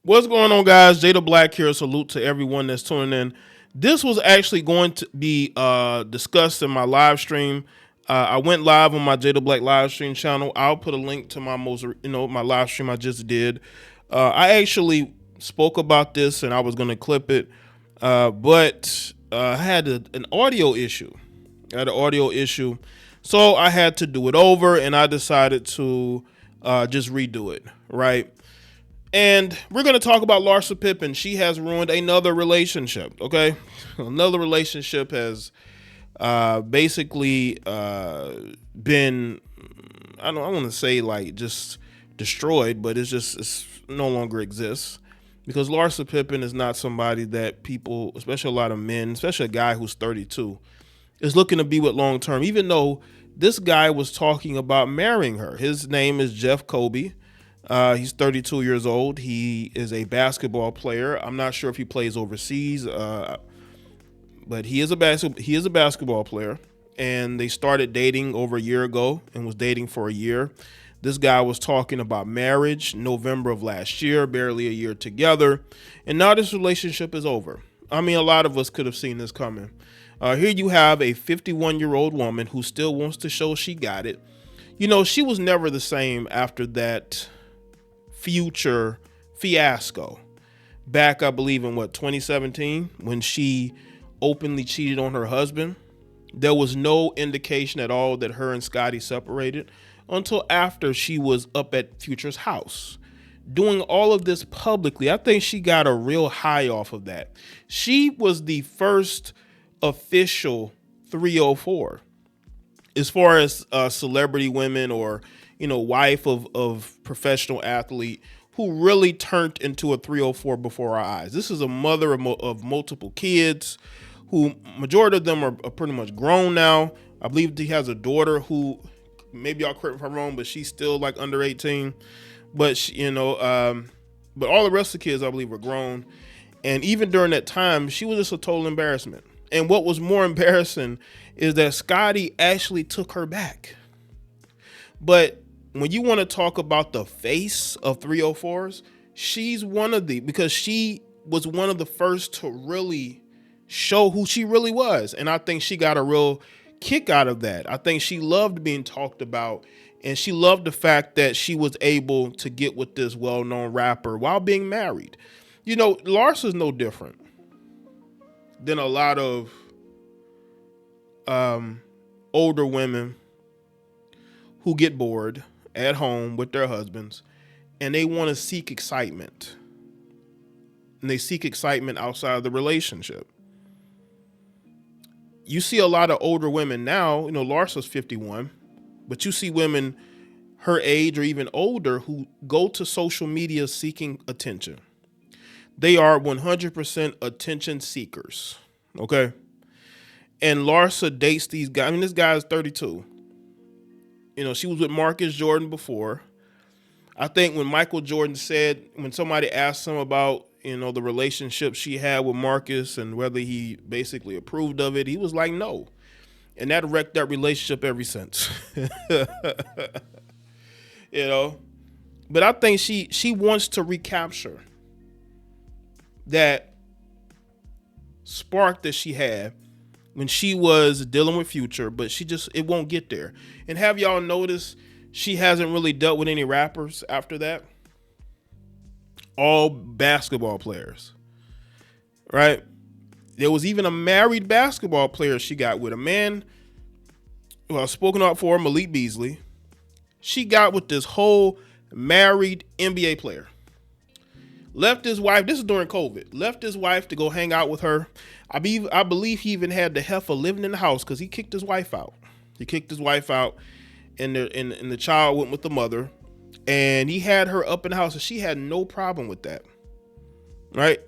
What's going on, guys? JayeDeBlack here. Salute to everyone that's tuning in. This was actually going to be discussed in my live stream. I went live on my JayeDeBlack live stream channel. I'll put a link to my my live stream I just did. I actually spoke about this and I was going to clip it, but I had an audio issue. So I had to do it over, and I decided to just redo it. Right. And we're going to talk about Larsa Pippen. She has ruined another relationship, okay? Another relationship has basically been, I want to say like just destroyed, but it's no longer exists. Because Larsa Pippen is not somebody that people, especially a lot of men, especially a guy who's 32, is looking to be with long term, even though this guy was talking about marrying her. His name is Coby. He's 32 years old. He is a basketball player. I'm not sure if he plays overseas, but he is a basketball player. And they started dating over a year ago and was dating for a year. This guy was talking about marriage November of last year, barely a year together. And now this relationship is over. I mean, a lot of us could have seen this coming. Here you have a 51-year-old woman who still wants to show she got it. You know, she was never the same after that Future fiasco back, I believe, in 2017, when she openly cheated on her husband. There was no indication at all that her and Scotty separated until after she was up at Future's house doing all of this publicly. I think she got a real high off of that. She was the first official 304 as far as celebrity women, or wife of professional athlete, who really turned into a 304 before our eyes. This is a mother of multiple kids, who majority of them are pretty much grown now. I believe he has a daughter who, maybe I'll correct me if I'm wrong, but she's still like under 18. But but all the rest of the kids, I believe, are grown. And even during that time, she was just a total embarrassment. And what was more embarrassing is that Scotty actually took her back. But when you want to talk about the face of 304s, she's because she was one of the first to really show who she really was. And I think she got a real kick out of that. I think she loved being talked about, and she loved the fact that she was able to get with this well-known rapper while being married. Larsa's no different than a lot of older women who get bored at home with their husbands, and they want to seek excitement. And they seek excitement outside of the relationship. You see a lot of older women now, Larsa's 51, but you see women her age or even older who go to social media seeking attention. They are 100% attention seekers, okay? And Larsa dates these guys. I mean, this guy is 32. She was with Marcus Jordan before. I think when Michael Jordan when somebody asked him about, the relationship she had with Marcus and whether he basically approved of it, he was like, no. And that wrecked that relationship ever since. But I think she wants to recapture that spark that she had when she was dealing with Future, but it won't get there. And have y'all noticed she hasn't really dealt with any rappers after that? All basketball players, right? There was even a married basketball player she got with, a man who I've spoken up for, Malik Beasley. She got with this whole married NBA player. Left his wife, this is during COVID, left his wife to go hang out with her. I believe he even had the heifer living in the house because he kicked his wife out. And the child went with the mother. And he had her up in the house, and she had no problem with that, right?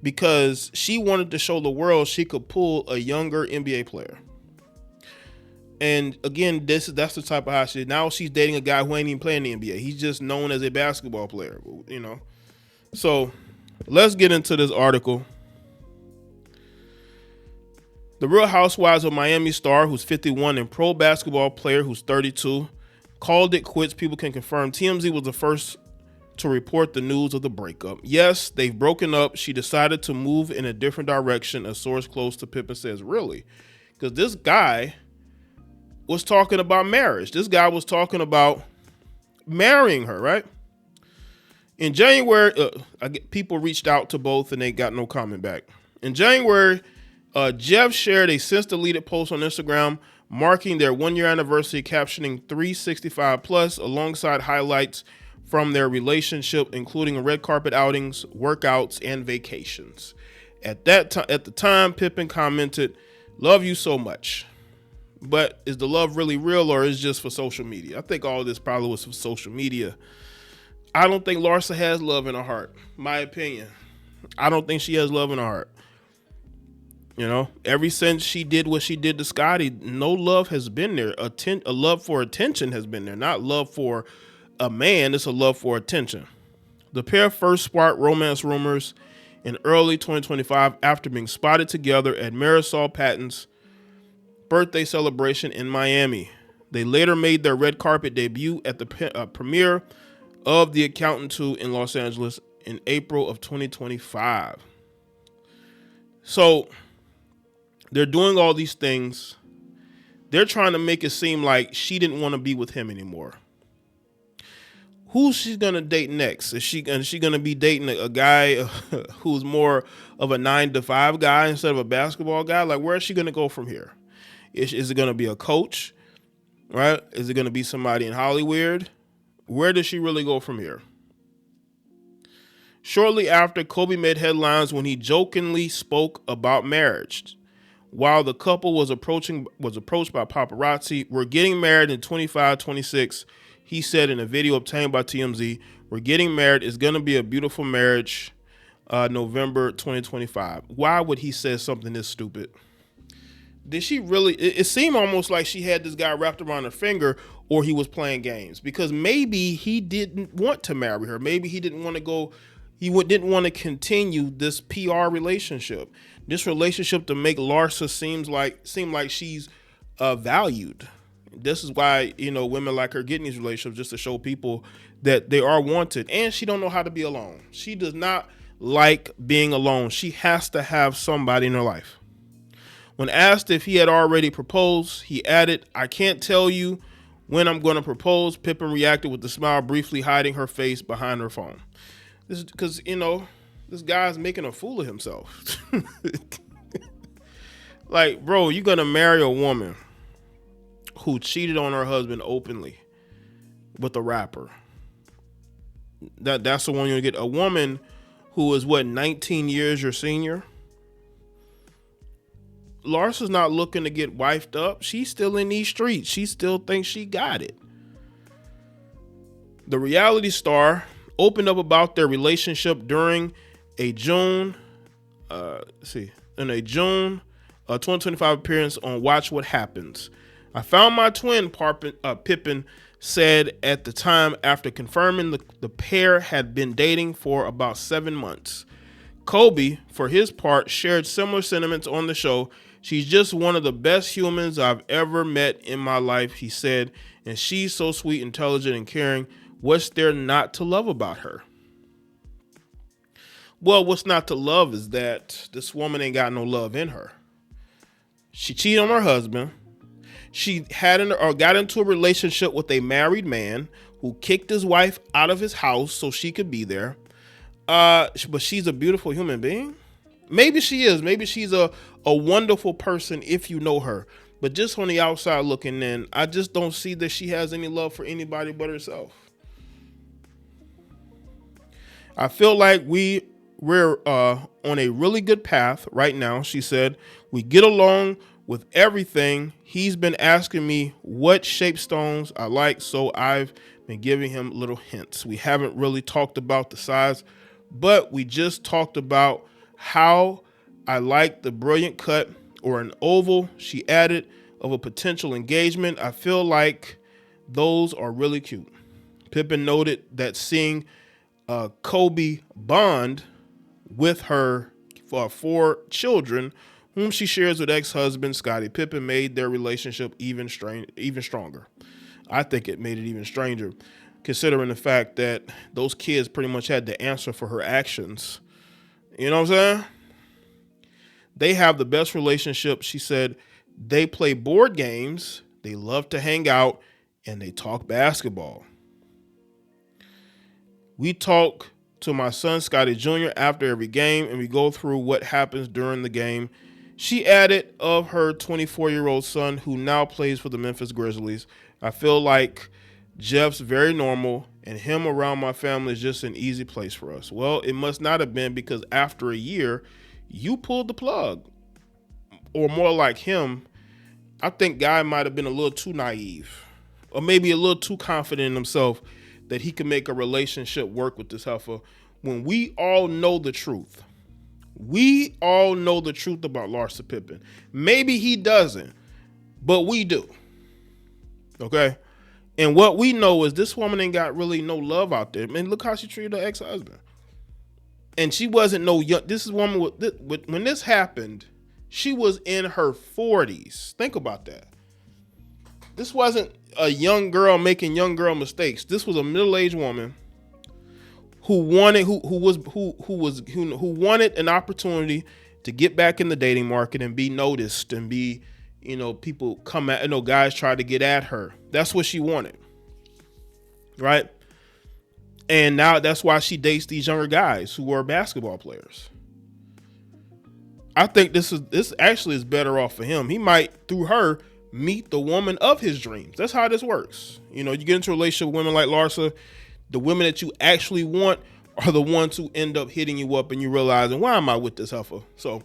Because she wanted to show the world she could pull a younger NBA player. And again, that's the type of how she is. Now she's dating a guy who ain't even playing the NBA. He's just known as a basketball player, So let's get into this article. The Real Housewives of Miami star, who's 51, and pro basketball player who's 32, called it quits. People can confirm TMZ was the first to report the news of the breakup. Yes, they've broken up. She decided to move in a different direction, a source close to Pippen says. Really? Because this guy was talking about marriage. This guy was talking about marrying her, right? In January, people reached out to both and they got no comment back. In January, Jeff shared a since-deleted post on Instagram marking their 1-year anniversary, captioning 365 plus alongside highlights from their relationship, including red carpet outings, workouts, and vacations. At the time, Pippen commented, "Love you so much." But is the love really real, or is it just for social media? I think all of this probably was for social media. I don't think Larsa has love in her heart. My opinion. I don't think she has love in her heart. You know, ever since she did what she did to Scotty, no love has been there. A love for attention has been there. Not love for a man, it's a love for attention. The pair first sparked romance rumors in early 2025 after being spotted together at Marisol Patton's birthday celebration in Miami. They later made their red carpet debut at the premiere of The Accountant 2 in Los Angeles in April of 2025. So they're doing all these things. They're trying to make it seem like she didn't want to be with him anymore. Who's she going to date next? Is she going to be dating a guy who's more of a 9-to-5 guy instead of a basketball guy? Like, where is she going to go from here? Is it going to be a coach, right? Is it going to be somebody in Hollywood? Where does she really go from here? Shortly after, Coby made headlines when he jokingly spoke about marriage. While the couple was approached by paparazzi, "We're getting married in 25, 26, he said in a video obtained by TMZ. "We're getting married. It's going to be a beautiful marriage, November 2025. Why would he say something this stupid? Did she really? It seemed almost like she had this guy wrapped around her finger, or he was playing games, because maybe he didn't want to marry her. Maybe he didn't want to go. He didn't want to continue this PR relationship. This relationship to make Larsa seem like she's valued. This is why, women like her get in these relationships, just to show people that they are wanted. And she don't know how to be alone. She does not like being alone. She has to have somebody in her life. When asked if he had already proposed, he added, "I can't tell you when I'm going to propose." Pippen reacted with a smile, briefly hiding her face behind her phone. This is because, this guy's making a fool of himself. Like, bro, you're going to marry a woman who cheated on her husband openly with a rapper. That's the one you're going to get. A woman who is, 19 years your senior? Larsa's not looking to get wifed up. She's still in these streets. She still thinks she got it. The reality star opened up about their relationship during a June 2025 appearance on Watch What Happens. "I found my twin," Pippen said at the time, after confirming the pair had been dating for about 7 months. Coby, for his part, shared similar sentiments on the show. "She's just one of the best humans I've ever met in my life," he said, "and she's so sweet, intelligent, and caring. What's there not to love about her?" Well, what's not to love is that this woman ain't got no love in her. She cheated on her husband. She got into a relationship with a married man who kicked his wife out of his house so she could be there. But she's a beautiful human being. Maybe she is. Maybe she's a wonderful person if you know her. But just on the outside looking in, I just don't see that she has any love for anybody but herself. "I feel like we're on a really good path right now," she said. "We get along with everything. He's been asking me what shape stones I like, so I've been giving him little hints. We haven't really talked about the size, but we just talked about how I like the brilliant cut or an oval," she added, "of a potential engagement. I feel like those are really cute." Pippen noted that seeing Coby bond with her 4 children, whom she shares with ex-husband Scottie Pippen, made their relationship even stronger. I think it made it even stranger. considering the fact that those kids pretty much had to answer for her actions. You know what I'm saying? They have the best relationship. She said they play board games, they love to hang out, and they talk basketball. We talk to my son, Scotty Jr., after every game, and we go through what happens during the game. She added of her 24-year-old son, who now plays for the Memphis Grizzlies. I feel like Jeff's very normal, and him around my family is just an easy place for us. Well, it must not have been, because after a year, you pulled the plug. Or more like him, I think Guy might have been a little too naive, or maybe a little too confident in himself that he can make a relationship work with this heifer, when we all know the truth. We all know the truth about Larsa Pippen. Maybe he doesn't, but we do. Okay? And what we know is this woman ain't got really no love out there. Man, look how she treated her ex-husband. And she wasn't no young. This is woman when this happened, she was in her 40s. Think about that. This wasn't a young girl making young girl mistakes. This was a middle-aged woman who wanted an opportunity to get back in the dating market and be noticed and be, people come at, guys try to get at her. That's what she wanted. Right? And now that's why she dates these younger guys who are basketball players. I think this actually is better off for him. He might, through her, meet the woman of his dreams. That's how this works. You get into a relationship with women like Larsa, the women that you actually want are the ones who end up hitting you up and you realizing, why am I with this heifer? So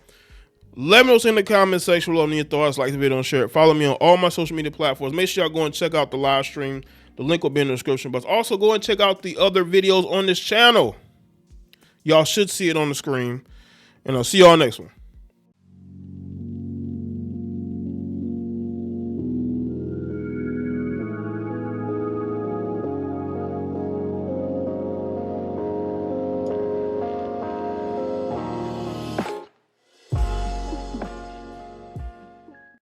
let me know in the comment section below your thoughts. Like the video and share it. Follow me on all my social media platforms. Make sure y'all go and check out the live stream. The link will be in the description box. Also go and check out the other videos on this channel. Y'all should see it on the screen. And I'll see y'all next one.